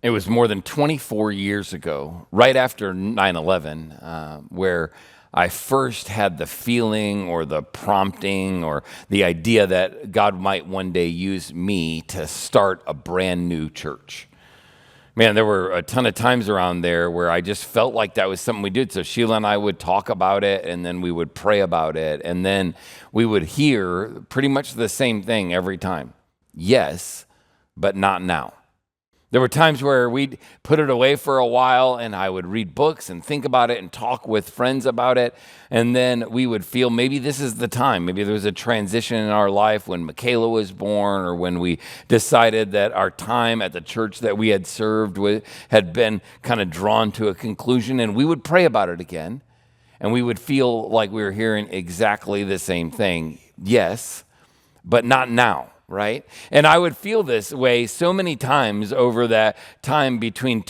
It was more than 24 years ago, right after 9/11, where I first had the feeling or the prompting or the idea that God might one day use me to start a brand new church. Man, there were a ton of times around there where I just felt like that was something we did. So Sheila and I would talk about it, and then we would pray about it, and then we would hear pretty much the same thing every time. Yes, but not now. There were times where we'd put it away for a while and I would read books and think about it and talk with friends about it. And then we would feel maybe this is the time. Maybe there was a transition in our life when Michaela was born, or when we decided that our time at the church that we had served with had been kind of drawn to a conclusion. And we would pray about it again. And we would feel like we were hearing exactly the same thing. Yes, but not now. Right? And I would feel this way so many times over that time between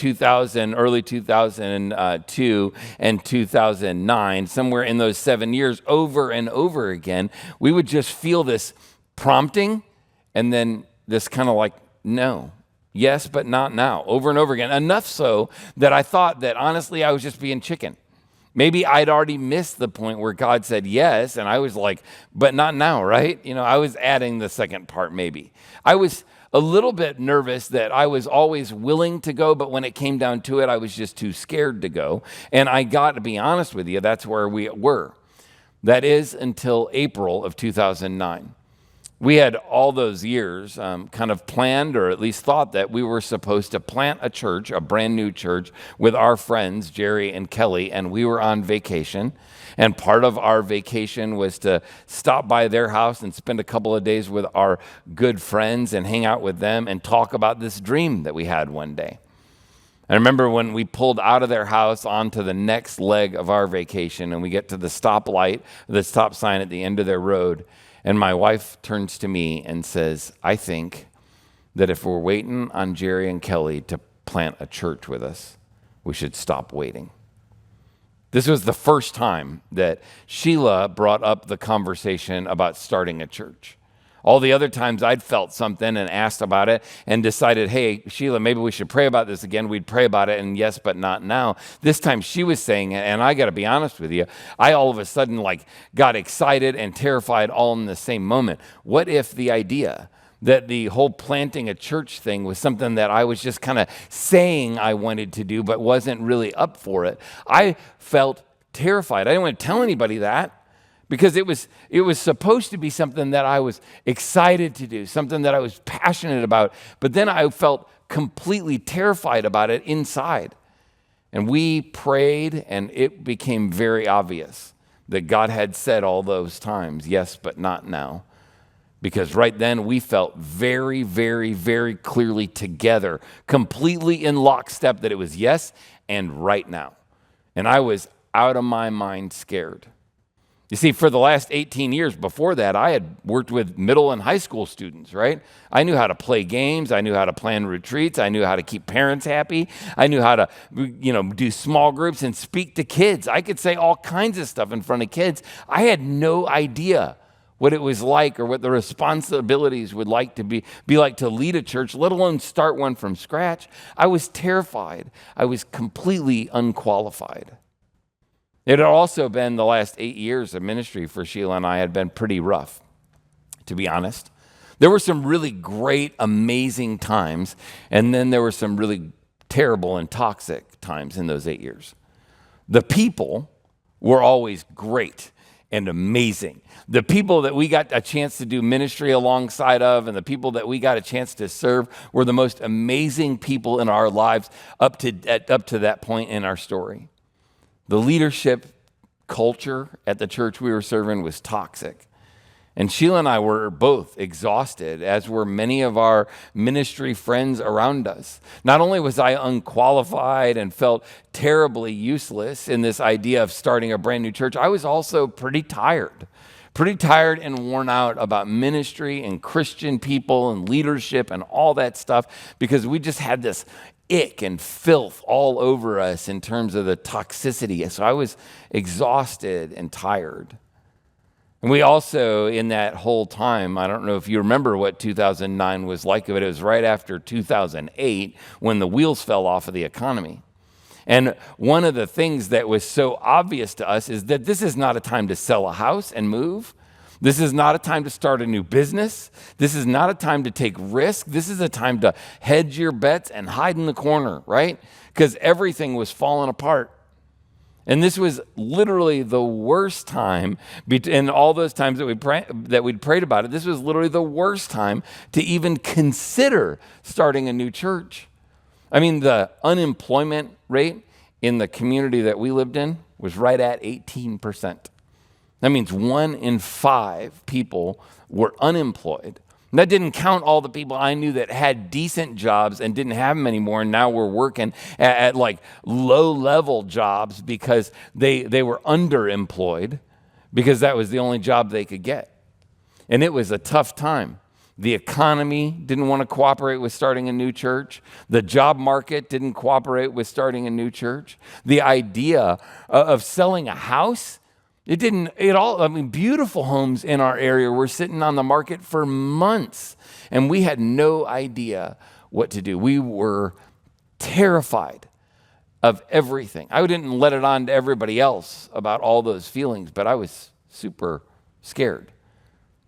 early 2002 and 2009, somewhere in those 7 years, over and over again, we would just feel this prompting and then this kind of like, no, yes, but not now, over and over again. Enough so that I thought that honestly, I was just being chicken. Maybe I'd already missed the point where God said yes, and I was like, but not now, right? I was adding the second part maybe. I was a little bit nervous that I was always willing to go, but when it came down to it, I was just too scared to go. And I got to be honest with you, that's where we were. That is until April of 2009. We had all those years kind of planned, or at least thought that we were supposed to plant a church, a brand new church, with our friends, Jerry and Kelly, and we were on vacation. And part of our vacation was to stop by their house and spend a couple of days with our good friends and hang out with them and talk about this dream that we had one day. I remember when we pulled out of their house onto the next leg of our vacation, and we get to the stoplight, the stop sign at the end of their road. And my wife turns to me and says, I think that if we're waiting on Jerry and Kelly to plant a church with us, we should stop waiting. This was the first time that Sheila brought up the conversation about starting a church. All the other times I'd felt something and asked about it and decided, hey, Sheila, maybe we should pray about this again. We'd pray about it, and yes, but not now. This time she was saying it, and I got to be honest with you, I all of a sudden got excited and terrified all in the same moment. What if the idea that the whole planting a church thing was something that I was just kind of saying I wanted to do but wasn't really up for it? I felt terrified. I didn't want to tell anybody that, because it was supposed to be something that I was excited to do, something that I was passionate about, but then I felt completely terrified about it inside. And we prayed, and it became very obvious that God had said all those times, yes, but not now. Because right then we felt very, very, very clearly together, completely in lockstep, that it was yes and right now. And I was out of my mind scared. You see, for the last 18 years before that, I had worked with middle and high school students, right? I knew how to play games. I knew how to plan retreats. I knew how to keep parents happy. I knew how to, do small groups and speak to kids. I could say all kinds of stuff in front of kids. I had no idea what it was like, or what the responsibilities would be like to lead a church, let alone start one from scratch. I was terrified. I was completely unqualified. It had also been the last 8 years of ministry for Sheila and I had been pretty rough, to be honest. There were some really great, amazing times, and then there were some really terrible and toxic times in those 8 years. The people were always great and amazing. The people that we got a chance to do ministry alongside of, and the people that we got a chance to serve, were the most amazing people in our lives up to that point in our story. The leadership culture at the church we were serving was toxic. And Sheila and I were both exhausted, as were many of our ministry friends around us. Not only was I unqualified and felt terribly useless in this idea of starting a brand new church, I was also pretty tired and worn out about ministry and Christian people and leadership and all that stuff, because we just had this ick and filth all over us in terms of the toxicity. So I was exhausted and tired. And we also, in that whole time, I don't know if you remember what 2009 was like, but it was right after 2008 when the wheels fell off of the economy. And one of the things that was so obvious to us is that this is not a time to sell a house and move. This is not a time to start a new business. This is not a time to take risk. This is a time to hedge your bets and hide in the corner, right? Because everything was falling apart. And this was literally the worst time, in all those times that we'd prayed about it, this was literally the worst time to even consider starting a new church. I mean, the unemployment rate in the community that we lived in was right at 18%. That means 1 in 5 people were unemployed. And that didn't count all the people I knew that had decent jobs and didn't have them anymore, and now were working at like low-level jobs because they were underemployed because that was the only job they could get. And it was a tough time. The economy didn't want to cooperate with starting a new church. The job market didn't cooperate with starting a new church. The idea of selling a house, beautiful homes in our area were sitting on the market for months, and we had no idea what to do. We were terrified of everything. I didn't let it on to everybody else about all those feelings, but I was super scared.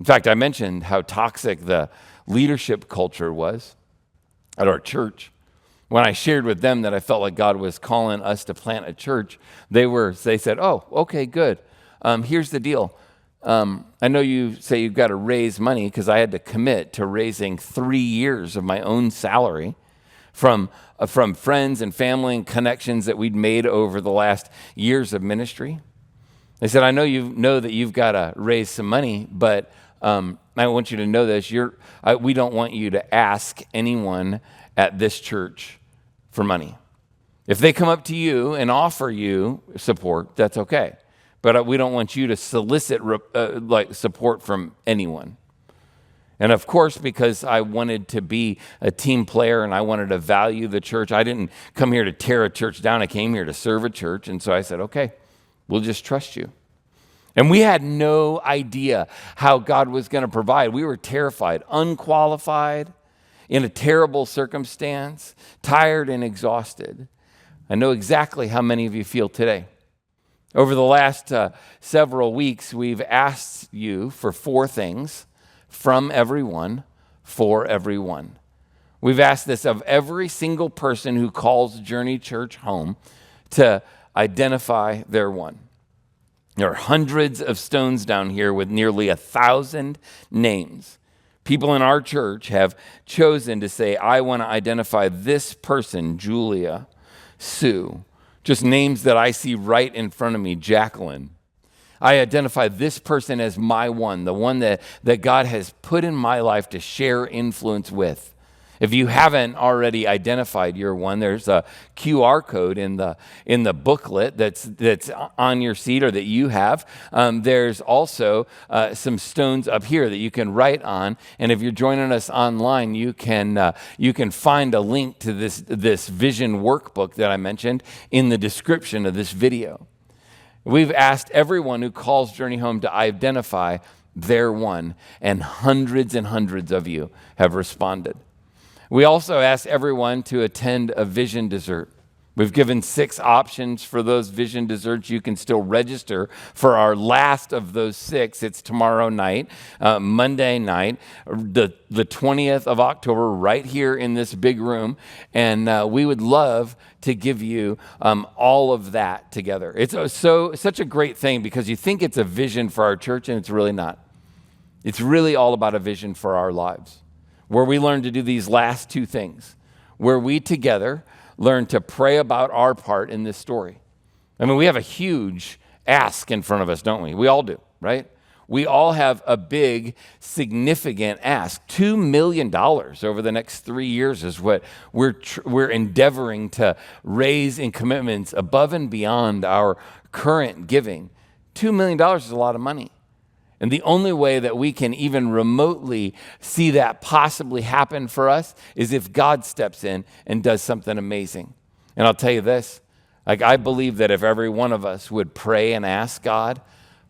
In fact, I mentioned how toxic the leadership culture was at our church. When I shared with them that I felt like God was calling us to plant a church, they said, "Oh, okay, good. Here's the deal. I know you say you've got to raise money," because I had to commit to raising 3 years of my own salary from friends and family and connections that we'd made over the last years of ministry. They said, "I know you know that you've got to raise some money, but I want you to know this. We don't want you to ask anyone at this church for money. If they come up to you and offer you support, that's okay. But we don't want you to solicit support from anyone." And of course, because I wanted to be a team player and I wanted to value the church, I didn't come here to tear a church down. I came here to serve a church. And so I said, "Okay, we'll just trust you." And we had no idea how God was going to provide. We were terrified, unqualified, in a terrible circumstance, tired and exhausted. I know exactly how many of you feel today. Over the last several weeks, we've asked you for 4 things from everyone, for everyone. We've asked this of every single person who calls Journey Church home to identify their one. There are hundreds of stones down here with nearly 1,000 names. People in our church have chosen to say, "I want to identify this person, Julia, Sue." Just names that I see right in front of me, Jacqueline. I identify this person as my one, the one that God has put in my life to share influence with. If you haven't already identified your one, there's a QR code in the booklet that's on your seat or that you have. There's also some stones up here that you can write on. And if you're joining us online, you can find a link to this vision workbook that I mentioned in the description of this video. We've asked everyone who calls Journey Home to identify their one, and hundreds of you have responded. We also asked everyone to attend a vision dessert. We've given 6 options for those vision desserts. You can still register for our last of those 6. It's tomorrow night, Monday night, the 20th of October, right here in this big room. And we would love to give you all of that together. It's such a great thing because you think it's a vision for our church, and it's really not. It's really all about a vision for our lives, where we learn to do these last 2 things, where we together learn to pray about our part in this story. I mean, we have a huge ask in front of us, don't we? We all do, right? We all have a big, significant ask. $2 million over the next 3 years is what we're endeavoring to raise in commitments above and beyond our current giving. $2 million is a lot of money. And the only way that we can even remotely see that possibly happen for us is if God steps in and does something amazing. And I'll tell you this, I believe that if every one of us would pray and ask God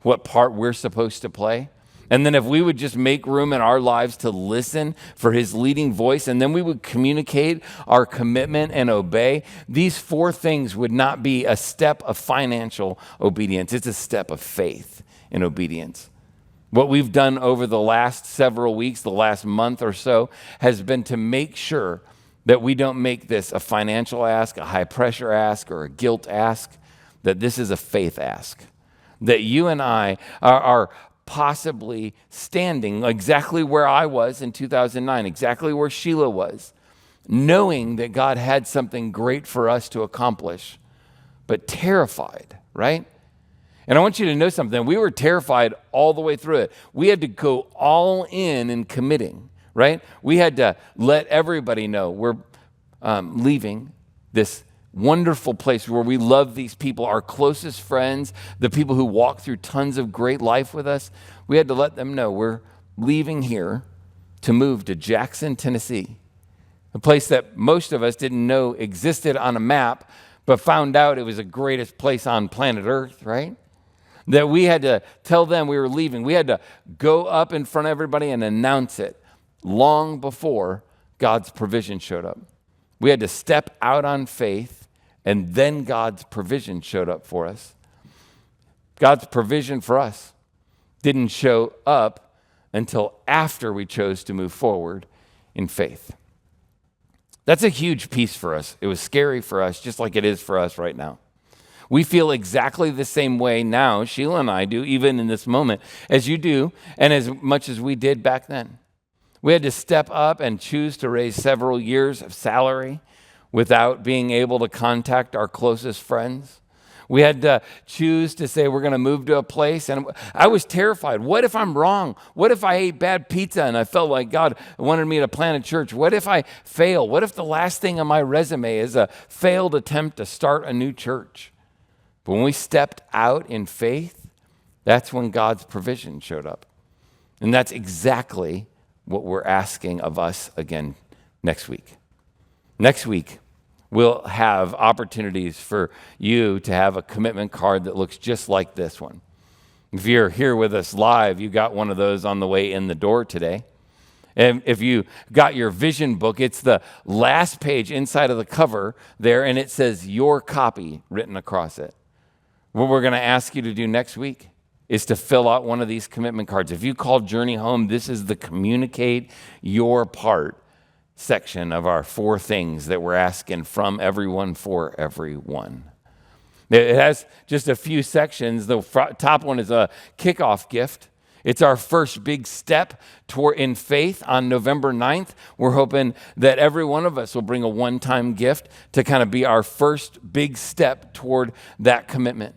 what part we're supposed to play. And then if we would just make room in our lives to listen for his leading voice, and then we would communicate our commitment and obey, these 4 things would not be a step of financial obedience. It's a step of faith and obedience. What we've done over the last several weeks, the last month or so, has been to make sure that we don't make this a financial ask, a high pressure ask, or a guilt ask, that this is a faith ask. That you and I are possibly standing exactly where I was in 2009, exactly where Sheila was, knowing that God had something great for us to accomplish, but terrified, right? And I want you to know something. We were terrified all the way through it. We had to go all in committing, right? We had to let everybody know we're leaving this wonderful place where we love these people, our closest friends, the people who walk through tons of great life with us. We had to let them know we're leaving here to move to Jackson, Tennessee, a place that most of us didn't know existed on a map, but found out it was the greatest place on planet Earth, right? That we had to tell them we were leaving. We had to go up in front of everybody and announce it long before God's provision showed up. We had to step out on faith, and then God's provision showed up for us. God's provision for us didn't show up until after we chose to move forward in faith. That's a huge piece for us. It was scary for us, just like it is for us right now. We feel exactly the same way now, Sheila and I do, even in this moment, as you do, and as much as we did back then. We had to step up and choose to raise several years of salary without being able to contact our closest friends. We had to choose to say we're going to move to a place, and I was terrified. What if I'm wrong? What if I ate bad pizza and I felt like God wanted me to plant a church? What if I fail? What if the last thing on my resume is a failed attempt to start a new church? But when we stepped out in faith, that's when God's provision showed up. And that's exactly what we're asking of us again next week. Next week, we'll have opportunities for you to have a commitment card that looks just like this one. If you're here with us live, you got one of those on the way in the door today. And if you got your vision book, it's the last page inside of the cover there, and it says your copy written across it. What we're going to ask you to do next week is to fill out one of these commitment cards. If you call Journey home, this is the communicate your part section of our 4 things that we're asking from everyone for everyone. It has just a few sections. The top one is a kickoff gift. It's our first big step toward in faith on November 9th. We're hoping that every one of us will bring a one-time gift to kind of be our first big step toward that commitment.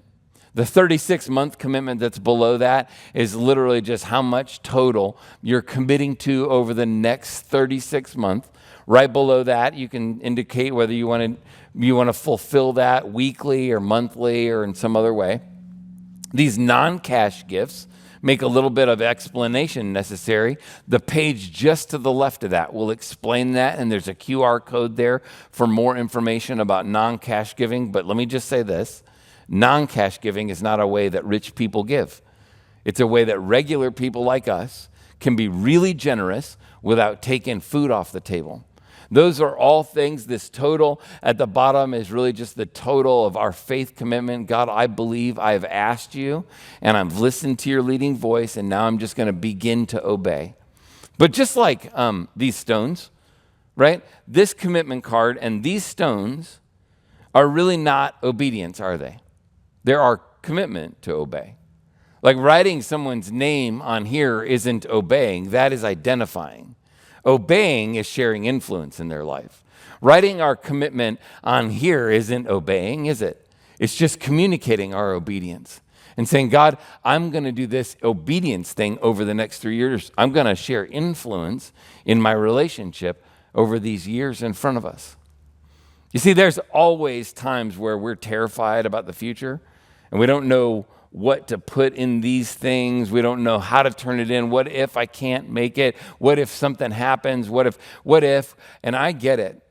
The 36-month commitment that's below that is literally just how much total you're committing to over the next 36 months. Right below that, you can indicate whether you want to fulfill that weekly or monthly or in some other way. These non-cash gifts make a little bit of explanation necessary. The page just to the left of that will explain that, and there's a QR code there for more information about non-cash giving. But let me just say this. Non-cash giving is not a way that rich people give. It's a way that regular people like us can be really generous without taking food off the table. Those are all things. This total at the bottom is really just the total of our faith commitment. God, I believe I have asked you, and I've listened to your leading voice, and now I'm just going to begin to obey. But just like these stones, right? This commitment card and these stones are really not obedience, are they? They're our commitment to obey. Like writing someone's name on here isn't obeying, that is identifying. Obeying is sharing influence in their life. Writing our commitment on here isn't obeying, is it? It's just communicating our obedience and saying, God, I'm going to do this obedience thing over the next 3 years. I'm going to share influence in my relationship over these years in front of us. You see, there's always times where we're terrified about the future and we don't know what to put in these things. We don't know how to turn it in. What if I can't make it? What if something happens? What if? And I get it.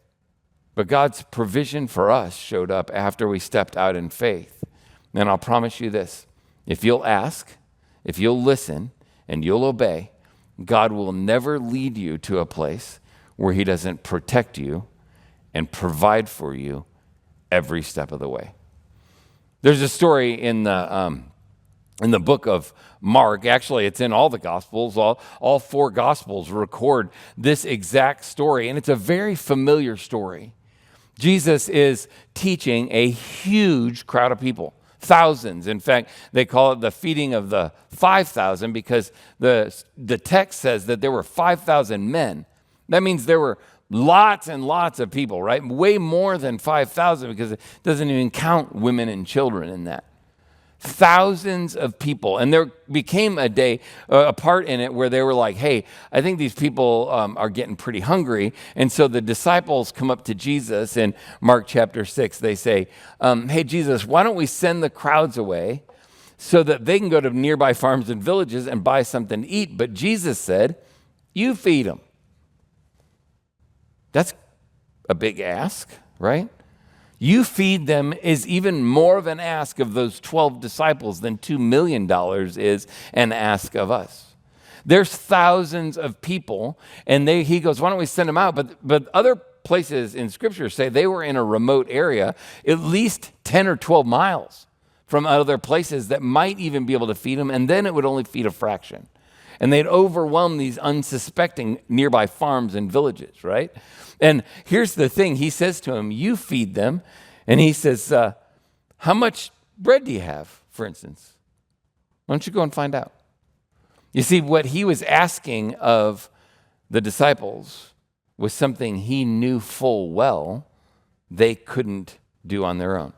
But God's provision for us showed up after we stepped out in faith. And I'll promise you this. If you'll ask, if you'll listen and you'll obey, God will never lead you to a place where he doesn't protect you and provide for you every step of the way. There's a story in the book of Mark. Actually, it's in all the Gospels. All four Gospels record this exact story, and it's a very familiar story. Jesus is teaching a huge crowd of people, thousands. In fact, they call it the feeding of the 5,000 because the text says that there were 5,000 men. That means there were lots and lots of people, right? Way more than 5,000 because it doesn't even count women and children in that. Thousands of people. And there became a part in it where they were like, hey, I think these people are getting pretty hungry. And so the disciples come up to Jesus in Mark chapter 6. They say, hey, Jesus, why don't we send the crowds away so that they can go to nearby farms and villages and buy something to eat? But Jesus said, you feed them. That's a big ask, right? You feed them is even more of an ask of those 12 disciples than $2 million is an ask of us. There's thousands of people, and he goes, why don't we send them out? But other places in Scripture say they were in a remote area, at least 10 or 12 miles from other places that might even be able to feed them, and then it would only feed a fraction. And they'd overwhelm these unsuspecting nearby farms and villages, right? And here's the thing. He says to him, you feed them. And he says, how much bread do you have, for instance? Why don't you go and find out? You see, what he was asking of the disciples was something he knew full well they couldn't do on their own.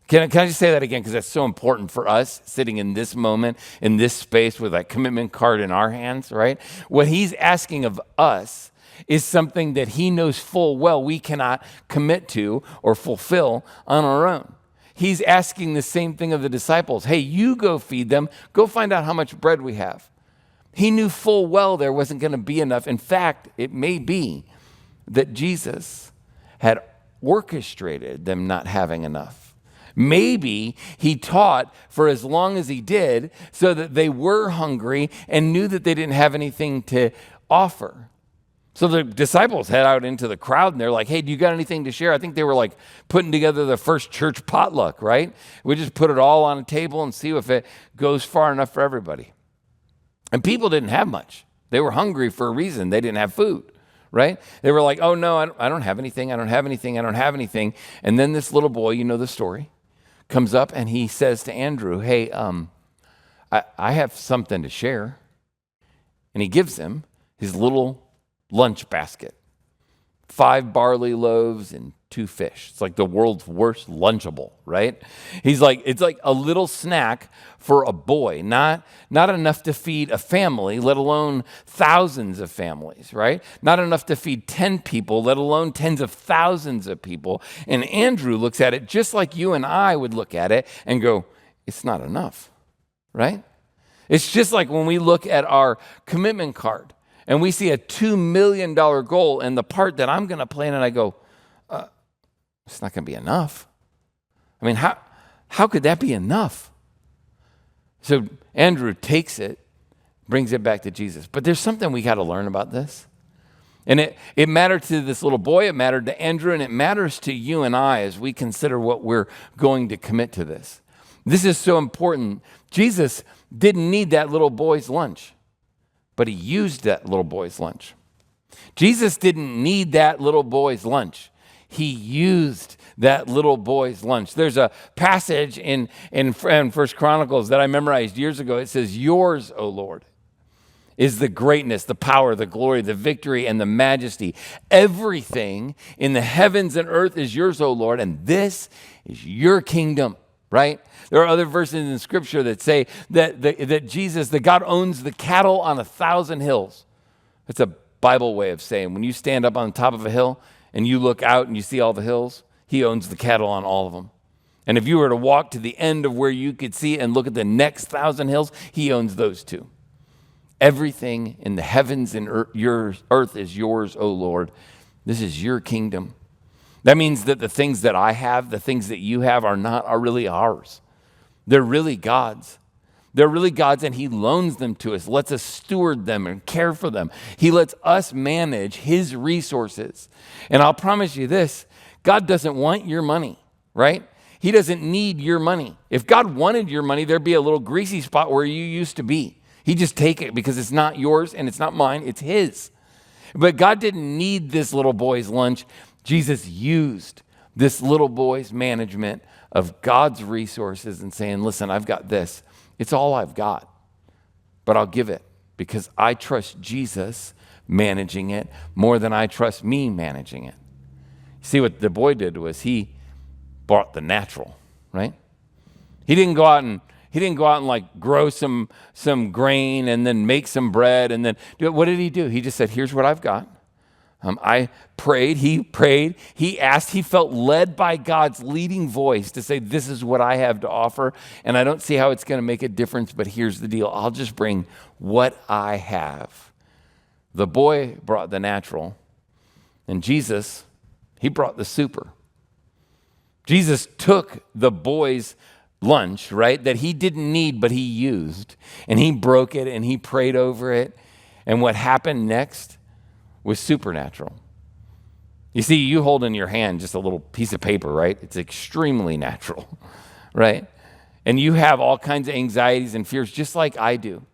Can I just say that again? Because that's so important for us sitting in this moment, in this space with that commitment card in our hands, right? What he's asking of us is something that he knows full well we cannot commit to or fulfill on our own. He's asking the same thing of the disciples. Hey, you go feed them. Go find out how much bread we have. He knew full well there wasn't going to be enough. In fact, it may be that Jesus had orchestrated them not having enough. Maybe he taught for as long as he did so that they were hungry and knew that they didn't have anything to offer. So the disciples head out into the crowd and they're like, hey, do you got anything to share? I think they were like putting together the first church potluck, right? We just put it all on a table and see if it goes far enough for everybody. And people didn't have much. They were hungry for a reason. They didn't have food, right? They were like, oh no, I don't have anything. I don't have anything. I don't have anything. And then this little boy, you know the story, comes up and he says to Andrew, hey, I have something to share. And he gives him his little lunch basket, 5 barley loaves and 2 fish. It's like the world's worst Lunchable, right? He's like, it's like a little snack for a boy, not enough to feed a family, let alone thousands of families, right? Not enough to feed 10 people, let alone tens of thousands of people. And Andrew looks at it just like you and I would look at it and go, it's not enough, right? It's just like when we look at our commitment card and we see a $2 million goal and the part that I'm going to play in it, I go, it's not going to be enough. I mean, how could that be enough? So Andrew takes it, brings it back to Jesus. But there's something we got to learn about this. And it mattered to this little boy, it mattered to Andrew, and it matters to you and I as we consider what we're going to commit to this. This is so important. Jesus didn't need that little boy's lunch, but he used that little boy's lunch. Jesus didn't need that little boy's lunch. He used that little boy's lunch. There's a passage in 1 Chronicles that I memorized years ago. It says, yours, O Lord, is the greatness, the power, the glory, the victory, and the majesty. Everything in the heavens and earth is yours, O Lord, and this is your kingdom, right? There are other verses in Scripture that say that Jesus, that God owns the cattle on 1,000 hills. That's a Bible way of saying when you stand up on the top of a hill and you look out and you see all the hills, he owns the cattle on all of them. And if you were to walk to the end of where you could see and look at the next 1,000 hills, he owns those too. Everything in the heavens and earth is yours, O Lord. This is your kingdom. That means that the things that I have, the things that you have are really ours. They're really God's. They're really God's, and he loans them to us, lets us steward them and care for them. He lets us manage his resources. And I'll promise you this, God doesn't want your money, right? He doesn't need your money. If God wanted your money, there'd be a little greasy spot where you used to be. He'd just take it because it's not yours and it's not mine, it's his. But God didn't need this little boy's lunch. Jesus used this little boy's management of God's resources and saying, listen, I've got this. It's all I've got, but I'll give it because I trust Jesus managing it more than I trust me managing it. See, what the boy did was he bought the natural, right? He didn't go out and like grow some grain and then make some bread and then do it. What did he do? He just said, here's what I've got. I prayed, he asked, he felt led by God's leading voice to say, this is what I have to offer, and I don't see how it's going to make a difference, but here's the deal. I'll just bring what I have. The boy brought the natural, and Jesus, he brought the super. Jesus took the boy's lunch, right, that he didn't need, but he used, and he broke it, and he prayed over it, and what happened next was supernatural. You see, you hold in your hand just a little piece of paper, right? It's extremely natural, right? And you have all kinds of anxieties and fears just like I do.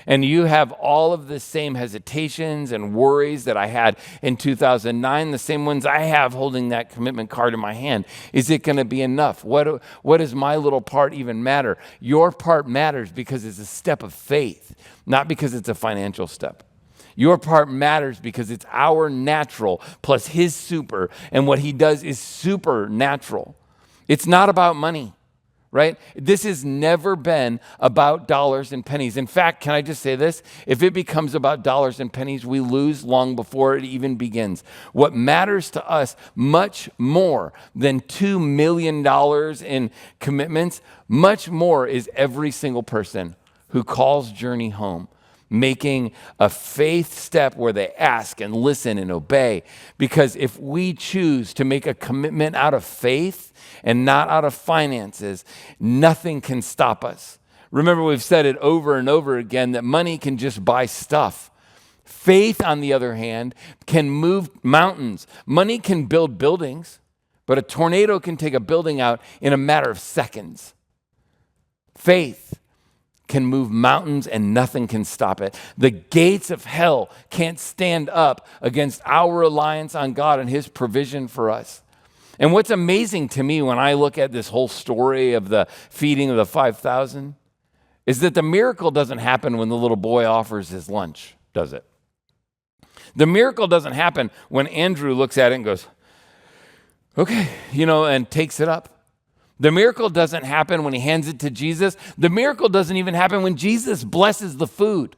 And you have all of the same hesitations and worries that I had in 2009, the same ones I have holding that commitment card in my hand. Is it going to be enough? What does my little part even matter? Your part matters because it's a step of faith, not because it's a financial step. Your part matters because it's our natural plus his super, and what he does is supernatural. It's not about money, right? This has never been about dollars and pennies. In fact, can I just say this? If it becomes about dollars and pennies, we lose long before it even begins. What matters to us much more than $2 million in commitments, much more is every single person who calls Journey home, making a faith step where they ask and listen and obey. Because if we choose to make a commitment out of faith and not out of finances, nothing can stop us. Remember, we've said it over and over again that money can just buy stuff. Faith, on the other hand, can move mountains. Money can build buildings, but a tornado can take a building out in a matter of seconds. Faith can move mountains and nothing can stop it. The gates of hell can't stand up against our reliance on God and his provision for us. And what's amazing to me when I look at this whole story of the feeding of the 5,000 is that the miracle doesn't happen when the little boy offers his lunch, does it? The miracle doesn't happen when Andrew looks at it and goes, okay, and takes it up. The miracle doesn't happen when he hands it to Jesus. The miracle doesn't even happen when Jesus blesses the food.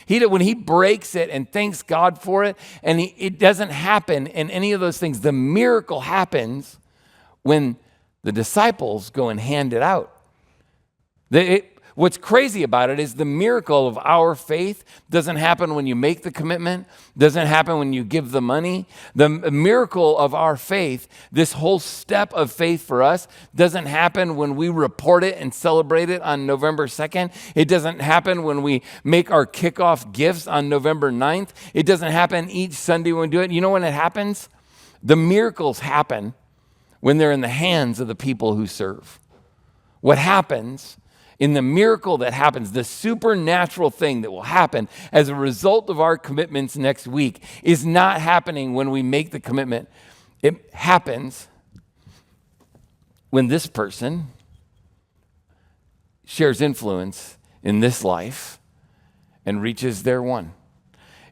When he breaks it and thanks God for it, and it doesn't happen in any of those things. The miracle happens when the disciples go and hand it out. What's crazy about it is the miracle of our faith doesn't happen when you make the commitment, doesn't happen when you give the money. The miracle of our faith, this whole step of faith for us, doesn't happen when we report it and celebrate it on November 2nd. It doesn't happen when we make our kickoff gifts on November 9th. It doesn't happen each Sunday when we do it. You know when it happens? The miracles happen when they're in the hands of the people who serve. What happens in the miracle that happens, the supernatural thing that will happen as a result of our commitments next week is not happening when we make the commitment. It happens when this person shares influence in this life and reaches their one.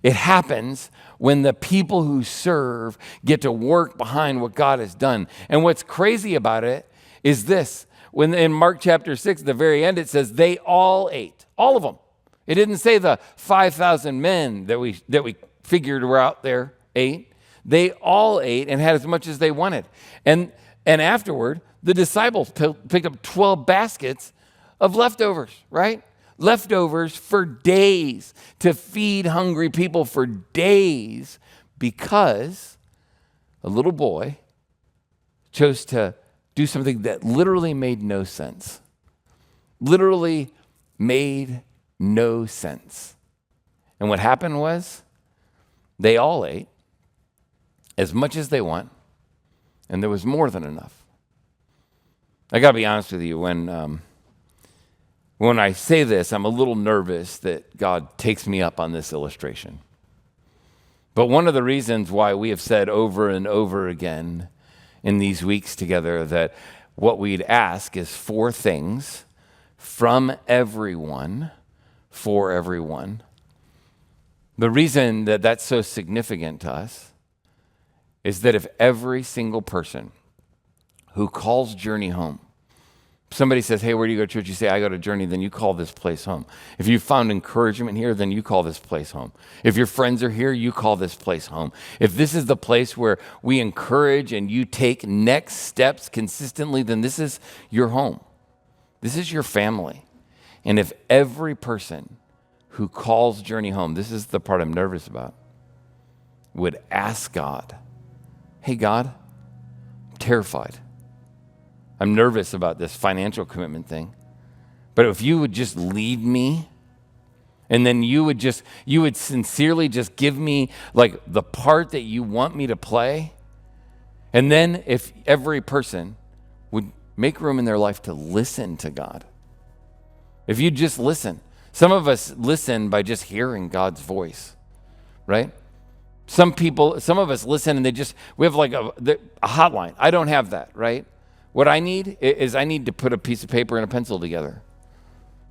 It happens when the people who serve get to work behind what God has done. And what's crazy about it is this. When in Mark chapter 6, at the very end, it says they all ate, all of them. It didn't say the 5,000 men that we figured were out there ate. They all ate and had as much as they wanted. And afterward, the disciples picked up 12 baskets of leftovers, right? Leftovers for days, to feed hungry people for days, because a little boy chose to do something that literally made no sense. Literally made no sense. And what happened was they all ate as much as they want, and there was more than enough. I got to be honest with you, when I say this, I'm a little nervous that God takes me up on this illustration. But one of the reasons why we have said over and over again in these weeks together that what we'd ask is 4 things from everyone, for everyone. The reason that that's so significant to us is that if every single person who calls Journey home, somebody says, hey, where do you go to church? You say, I go to Journey, then you call this place home. If you found encouragement here, then you call this place home. If your friends are here, you call this place home. If this is the place where we encourage and you take next steps consistently, then this is your home. This is your family. And if every person who calls Journey home, this is the part I'm nervous about, would ask God, hey, God, I'm terrified. I'm nervous about this financial commitment thing. But if you would just lead me, and then you would sincerely just give me like the part that you want me to play. And then if every person would make room in their life to listen to God. If you just listen. Some of us listen by just hearing God's voice, right? Some of us listen and we have like a hotline. I don't have that, right? What I need is I need to put a piece of paper and a pencil together.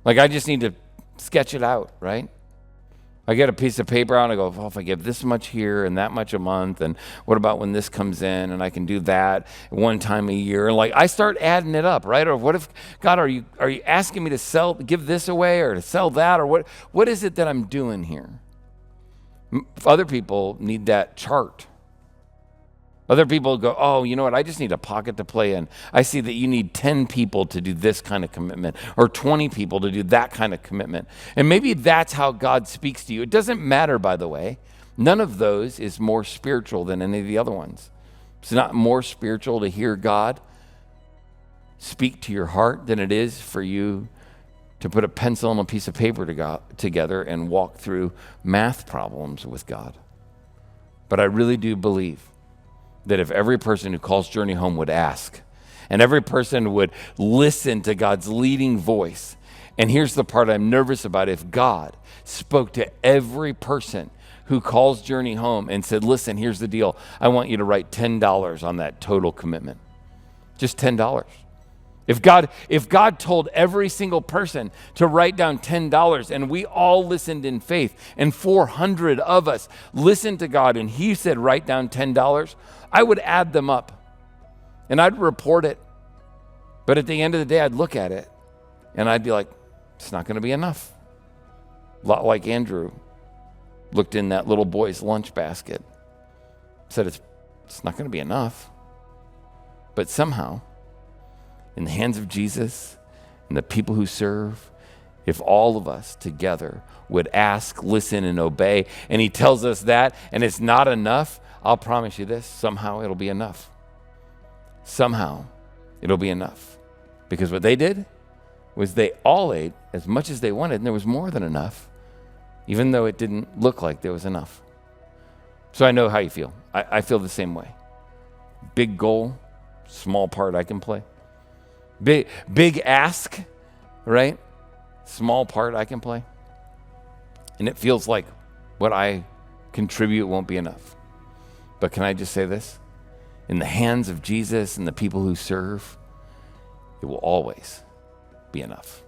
Like I just need to sketch it out, right? I get a piece of paper out and I go, well, if I give this much here and that much a month, and what about when this comes in and I can do that one time a year? And like I start adding it up, right? Or what if, God, are you asking me to give this away or to sell that? Or what is it that I'm doing here? Other people need that chart. Other people go, oh, you know what? I just need a pocket to play in. I see that you need 10 people to do this kind of commitment or 20 people to do that kind of commitment. And maybe that's how God speaks to you. It doesn't matter, by the way. None of those is more spiritual than any of the other ones. It's not more spiritual to hear God speak to your heart than it is for you to put a pencil and a piece of paper together and walk through math problems with God. But I really do believe that if every person who calls Journey home would ask, and every person would listen to God's leading voice, and here's the part I'm nervous about, if God spoke to every person who calls Journey home and said, listen, here's the deal. I want you to write $10 on that total commitment. Just $10. If God told every single person to write down $10 and we all listened in faith and 400 of us listened to God and he said write down $10, I would add them up and I'd report it. But at the end of the day, I'd look at it and I'd be like, it's not going to be enough. A lot like Andrew looked in that little boy's lunch basket, said it's not going to be enough. But somehow, in the hands of Jesus and the people who serve, if all of us together would ask, listen, and obey, and he tells us that, and it's not enough, I'll promise you this, somehow it'll be enough. Somehow it'll be enough. Because what they did was they all ate as much as they wanted, and there was more than enough, even though it didn't look like there was enough. So I know how you feel. I feel the same way. Big goal, small part I can play. Big ask, right? Small part I can play. And it feels like what I contribute won't be enough. But can I just say this? In the hands of Jesus and the people who serve, it will always be enough.